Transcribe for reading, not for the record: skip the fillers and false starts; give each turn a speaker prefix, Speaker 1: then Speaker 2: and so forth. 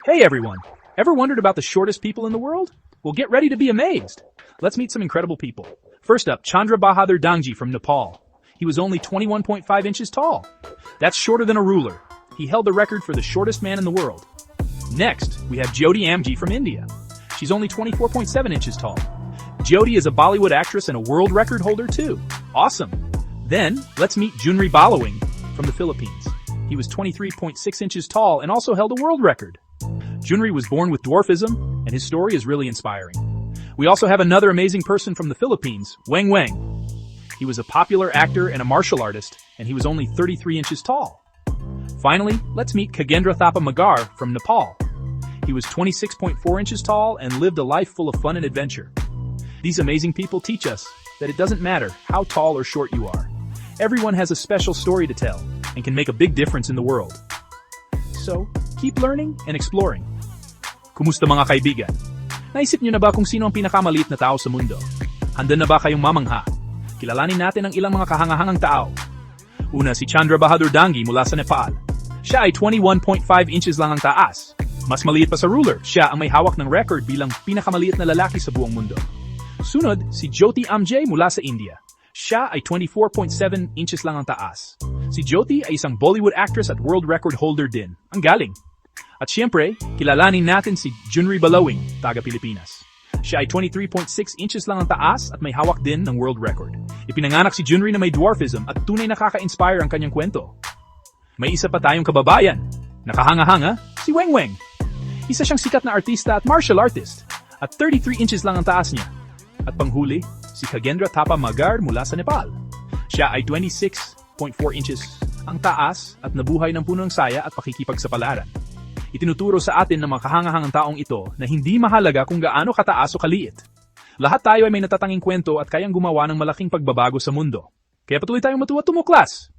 Speaker 1: Hey everyone! Ever wondered about the shortest people in the world? Well, get ready to be amazed! Let's meet some incredible people. First up, Chandra Bahadur Dangji from Nepal. He was only 21.5 inches tall. That's shorter than a ruler. He held the record for the shortest man in the world. Next, we have Jyoti Amji from India. She's only 24.7 inches tall. Jyoti is a Bollywood actress and a world record holder too. Awesome! Then, let's meet Junri Balawing from the Philippines. He was 23.6 inches tall and also held a world record. Junri was born with dwarfism, and his story is really inspiring. We also have another amazing person from the Philippines, Weng Weng. He was a popular actor and a martial artist, and he was only 33 inches tall. Finally, let's meet Khagendra Thapa Magar from Nepal. He was 26.4 inches tall and lived a life full of fun and adventure. These amazing people teach us that it doesn't matter how tall or short you are. Everyone has a special story to tell and can make a big difference in the world. So, keep learning and exploring. Kumusta mga kaibigan? Naisip niyo na ba kung sino ang pinakamaliit na tao sa mundo? Handa na ba kayong mamangha? Kilalanin natin ang ilang mga kahangahangang tao. Una, si Chandra Bahadur Dangji mula sa Nepal. Siya ay 21.5 inches lang ang taas. Mas maliit pa sa ruler, siya ang may hawak ng record bilang pinakamaliit na lalaki sa buong mundo. Sunod, si Jyoti Amji mula sa India. Siya ay 24.7 inches lang ang taas. Si Jyoti ay isang Bollywood actress at world record holder din. Ang galing! At siyempre, kilalanin natin si Junri Balawing, taga Pilipinas. Siya ay 23.6 inches lang ang taas at may hawak din ng world record. Ipinanganak si Junri na may dwarfism at tunay nakaka-inspire ang kanyang kwento. May isa pa tayong kababayan. Nakahanga-hanga, si Weng Weng. Isa siyang sikat na artista at martial artist. At 33 inches lang ang taas niya. At panghuli, si Khagendra Thapa Magar mula sa Nepal. Siya ay 26.4 inches ang taas at nabuhay ng punong saya at pakikipagsapalaran. Itinuturo sa atin ng mga kahangahangang taong ito na hindi mahalaga kung gaano kataas o kaliit. Lahat tayo ay may natatanging kwento at kayang gumawa ng malaking pagbabago sa mundo. Kaya patuloy tayong matuwa tumuklas!